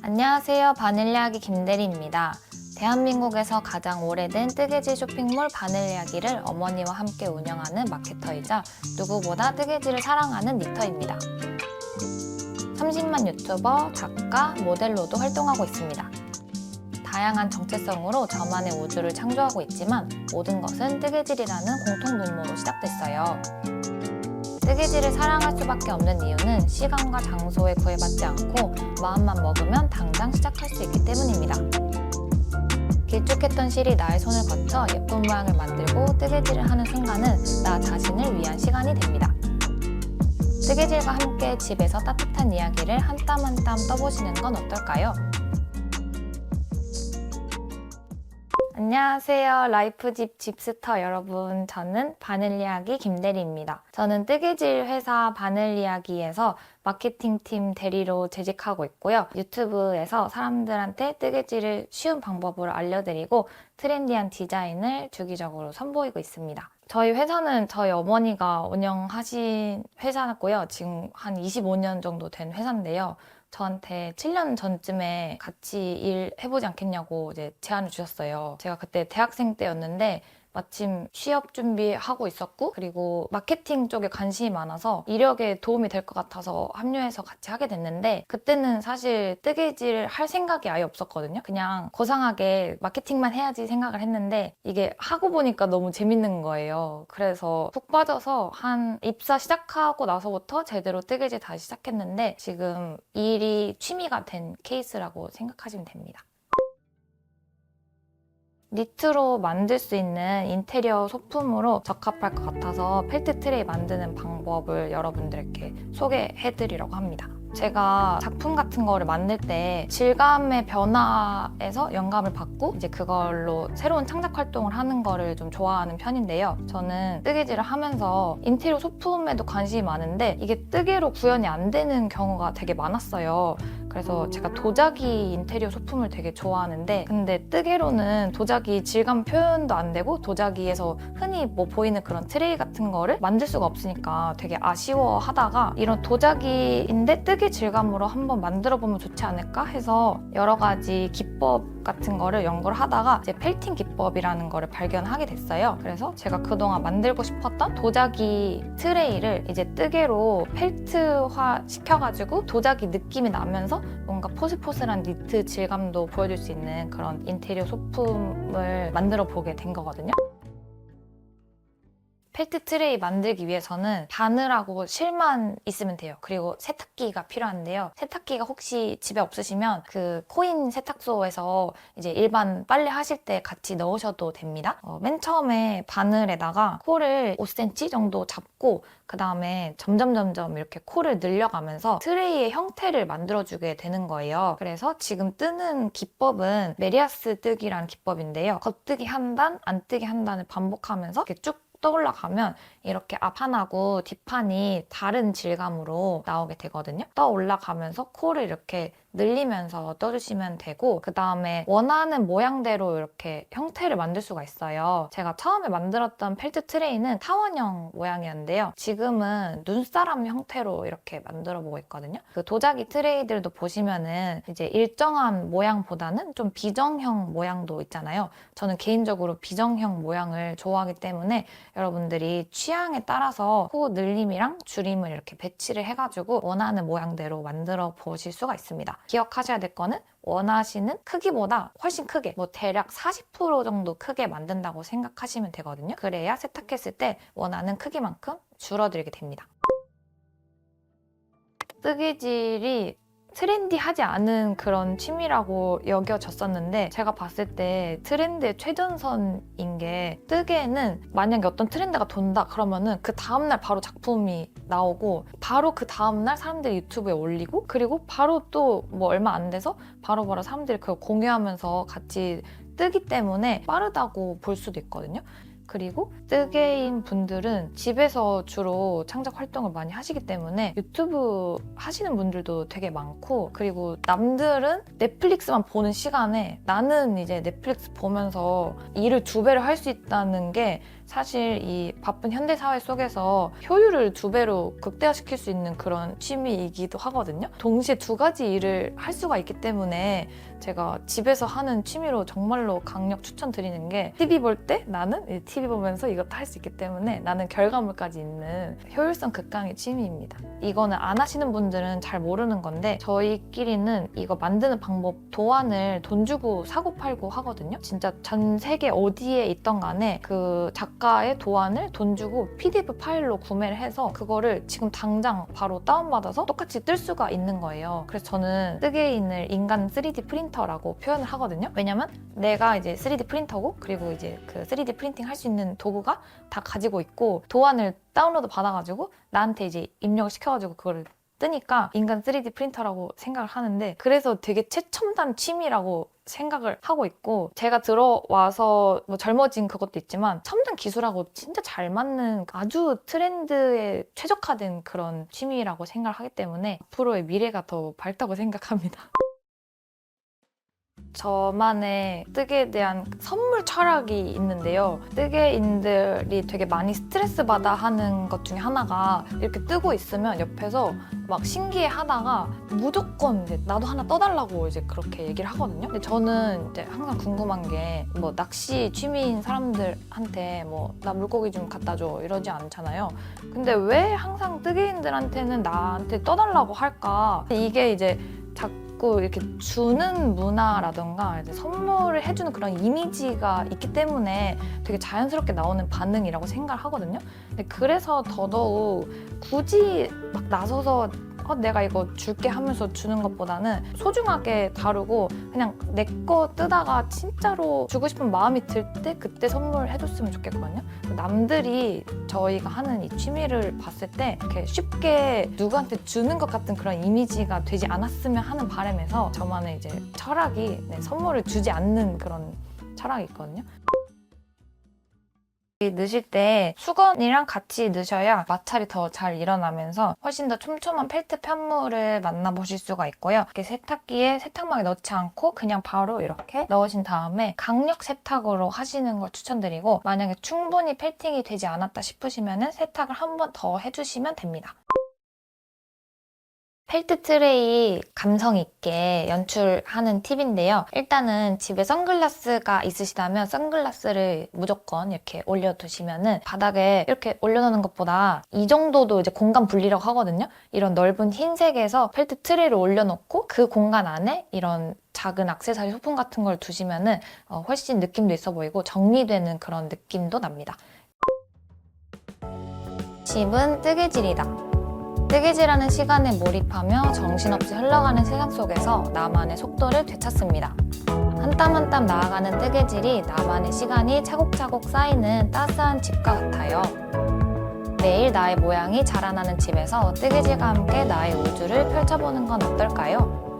안녕하세요. 바닐리아기 김대리입니다. 대한민국에서 가장 오래된 뜨개질 쇼핑몰 바닐리아기를 어머니와 함께 운영하는 마케터이자 누구보다 뜨개질을 사랑하는 니터입니다. 30만 유튜버, 작가, 모델로도 활동하고 있습니다. 다양한 정체성으로 저만의 우주를 창조하고 있지만 모든 것은 뜨개질이라는 공통분모로 시작됐어요. 뜨개질을 사랑할 수밖에 없는 이유는 시간과 장소에 구애받지 않고 마음만 먹으면 당장 시작할 수 있기 때문입니다. 길쭉했던 실이 나의 손을 거쳐 예쁜 모양을 만들고 뜨개질을 하는 순간은 나 자신을 위한 시간이 됩니다. 뜨개질과 함께 집에서 따뜻한 이야기를 한 땀 한 땀 떠보시는 건 어떨까요? 안녕하세요. 라이프집 집스터 여러분. 저는 바닐리아기 김대리입니다. 저는 뜨개질 회사 바닐리아기에서 마케팅팀 대리로 재직하고 있고요. 유튜브에서 사람들한테 뜨개질을 쉬운 방법으로 알려드리고 트렌디한 디자인을 주기적으로 선보이고 있습니다. 저희 회사는 저희 어머니가 운영하신 회사고요. 지금 한 25년 정도 된 회사인데요. 저한테 7년 전쯤에 같이 일해보지 않겠냐고 이제 제안을 주셨어요. 제가 그때 대학생 때였는데 마침 취업 준비하고 있었고 그리고 마케팅 쪽에 관심이 많아서 이력에 도움이 될 것 같아서 합류해서 같이 하게 됐는데 그때는 사실 뜨개질 할 생각이 아예 없었거든요. 그냥 고상하게 마케팅만 해야지 생각을 했는데 이게 하고 보니까 너무 재밌는 거예요. 그래서 푹 빠져서 한 입사 시작하고 나서부터 제대로 뜨개질 다시 시작했는데 지금 이 일이 취미가 된 케이스라고 생각하시면 됩니다. 니트로 만들 수 있는 인테리어 소품으로 적합할 것 같아서 펠트 트레이 만드는 방법을 여러분들께 소개해드리려고 합니다. 제가 작품 같은 거를 만들 때 질감의 변화에서 영감을 받고 이제 그걸로 새로운 창작 활동을 하는 거를 좀 좋아하는 편인데요. 저는 뜨개질을 하면서 인테리어 소품에도 관심이 많은데 이게 뜨개로 구현이 안 되는 경우가 되게 많았어요. 그래서 제가 도자기 인테리어 소품을 되게 좋아하는데 근데 뜨개로는 도자기 질감 표현도 안 되고 도자기에서 흔히 뭐 보이는 그런 트레이 같은 거를 만들 수가 없으니까 되게 아쉬워하다가 이런 도자기인데 뜨개 질감으로 한번 만들어 보면 좋지 않을까 해서 여러 가지 기법 같은 거를 연구를 하다가 이제 펠팅 기법이라는 거를 발견하게 됐어요. 그래서 제가 그동안 만들고 싶었던 도자기 트레이를 이제 뜨개로 펠트화 시켜가지고 도자기 느낌이 나면서 뭔가 포슬포슬한 니트 질감도 보여줄 수 있는 그런 인테리어 소품을 만들어 보게 된 거거든요. 펠트 트레이 만들기 위해서는 바늘하고 실만 있으면 돼요. 그리고 세탁기가 필요한데요. 세탁기가 혹시 집에 없으시면 그 코인 세탁소에서 이제 일반 빨래 하실 때 같이 넣으셔도 됩니다. 맨 처음에 바늘에다가 코를 5cm 정도 잡고 그 다음에 점점 이렇게 코를 늘려가면서 트레이의 형태를 만들어주게 되는 거예요. 그래서 지금 뜨는 기법은 메리아스 뜨기라는 기법인데요. 겉뜨기 한 단, 안뜨기 한 단을 반복하면서 이렇게 쭉 떠올라가면 이렇게 앞판하고 뒷판이 다른 질감으로 나오게 되거든요. 떠올라가면서 코를 이렇게 늘리면서 떠주시면 되고 그 다음에 원하는 모양대로 이렇게 형태를 만들 수가 있어요. 제가 처음에 만들었던 펠트 트레이는 타원형 모양이었는데요. 지금은 눈사람 형태로 이렇게 만들어 보고 있거든요. 그 도자기 트레이들도 보시면은 이제 일정한 모양보다는 좀 비정형 모양도 있잖아요. 저는 개인적으로 비정형 모양을 좋아하기 때문에 여러분들이 취향에 따라서 코 늘림이랑 줄임을 이렇게 배치를 해가지고 원하는 모양대로 만들어 보실 수가 있습니다. 기억하셔야 될 거는 원하시는 크기보다 훨씬 크게 뭐 대략 40% 정도 크게 만든다고 생각하시면 되거든요. 그래야 세탁했을 때 원하는 크기만큼 줄어들게 됩니다. 뜨개질이 트렌디하지 않은 그런 취미라고 여겨졌었는데 제가 봤을 때 트렌드의 최전선인 게 뜨개는 만약에 어떤 트렌드가 돈다 그러면은 그 다음날 바로 작품이 나오고 바로 그 다음날 사람들이 유튜브에 올리고 그리고 바로 또 뭐 얼마 안 돼서 바로바로 사람들이 그걸 공유하면서 같이 뜨기 때문에 빠르다고 볼 수도 있거든요. 그리고 뜨개인 분들은 집에서 주로 창작 활동을 많이 하시기 때문에 유튜브 하시는 분들도 되게 많고 그리고 남들은 넷플릭스만 보는 시간에 나는 이제 넷플릭스 보면서 일을 2배를 할 수 있다는 게 사실 이 바쁜 현대 사회 속에서 효율을 2배로 극대화시킬 수 있는 그런 취미이기도 하거든요. 동시에 2가지 일을 할 수가 있기 때문에 제가 집에서 하는 취미로 정말로 강력 추천드리는 게 TV 볼 때 나는 TV 보면서 이것도 할 수 있기 때문에 나는 결과물까지 있는 효율성 극강의 취미입니다. 이거는 안 하시는 분들은 잘 모르는 건데 저희끼리는 이거 만드는 방법 도안을 돈 주고 사고 팔고 하거든요. 진짜 전 세계 어디에 있던 간에 그 작가의 도안을 돈 주고 PDF 파일로 구매를 해서 그거를 지금 당장 바로 다운받아서 똑같이 뜰 수가 있는 거예요. 그래서 저는 뜨개인을 인간 3D 프린터라고 표현을 하거든요. 왜냐면 내가 이제 3D 프린터고 그리고 이제 그 3D 프린팅 할 수 있는 도구가 다 가지고 있고 도안을 다운로드 받아가지고 나한테 이제 입력을 시켜가지고 그거를 뜨니까 인간 3D 프린터라고 생각을 하는데 그래서 되게 최첨단 취미라고 생각을 하고 있고 제가 들어와서 뭐 젊어진 그것도 있지만 첨단 기술하고 진짜 잘 맞는 아주 트렌드에 최적화된 그런 취미라고 생각을 하기 때문에 앞으로의 미래가 더 밝다고 생각합니다. 저만의 뜨개에 대한 선물 철학이 있는데요. 뜨개인들이 되게 많이 스트레스 받아 하는 것 중에 하나가 이렇게 뜨고 있으면 옆에서 막 신기해 하다가 무조건 이제 나도 하나 떠달라고 이제 그렇게 얘기를 하거든요. 근데 저는 이제 항상 궁금한 게 뭐 낚시 취미인 사람들한테 뭐 나 물고기 좀 갖다 줘 이러지 않잖아요. 근데 왜 항상 뜨개인들한테는 나한테 떠달라고 할까? 이게 이제 자꾸 이렇게 주는 문화라던가 이제 선물을 해주는 그런 이미지가 있기 때문에 되게 자연스럽게 나오는 반응이라고 생각을 하거든요. 근데 그래서 더더욱 굳이 막 나서서 내가 이거 줄게 하면서 주는 것보다는 소중하게 다루고 그냥 내 거 뜨다가 진짜로 주고 싶은 마음이 들 때 그때 선물해줬으면 좋겠거든요. 남들이 저희가 하는 이 취미를 봤을 때 이렇게 쉽게 누구한테 주는 것 같은 그런 이미지가 되지 않았으면 하는 바람에서 저만의 이제 철학이 선물을 주지 않는 그런 철학이 있거든요. 넣으실 때 수건이랑 같이 넣으셔야 마찰이 더 잘 일어나면서 훨씬 더 촘촘한 펠트 편물을 만나보실 수가 있고요. 이렇게 세탁기에 세탁망에 넣지 않고 그냥 바로 이렇게 넣으신 다음에 강력 세탁으로 하시는 걸 추천드리고 만약에 충분히 펠팅이 되지 않았다 싶으시면 세탁을 한 번 더 해주시면 됩니다. 펠트 트레이 감성 있게 연출하는 팁인데요. 일단은 집에 선글라스가 있으시다면 선글라스를 무조건 이렇게 올려두시면은 바닥에 이렇게 올려놓는 것보다 이 정도도 이제 공간 분리라고 하거든요. 이런 넓은 흰색에서 펠트 트레이를 올려놓고 그 공간 안에 이런 작은 액세서리 소품 같은 걸 두시면은 훨씬 느낌도 있어 보이고 정리되는 그런 느낌도 납니다. 집은 뜨개질이다. 뜨개질하는 시간에 몰입하며 정신없이 흘러가는 세상 속에서 나만의 속도를 되찾습니다. 한 땀 한 땀 나아가는 뜨개질이 나만의 시간이 차곡차곡 쌓이는 따스한 집과 같아요. 매일 나의 모양이 자라나는 집에서 뜨개질과 함께 나의 우주를 펼쳐보는 건 어떨까요?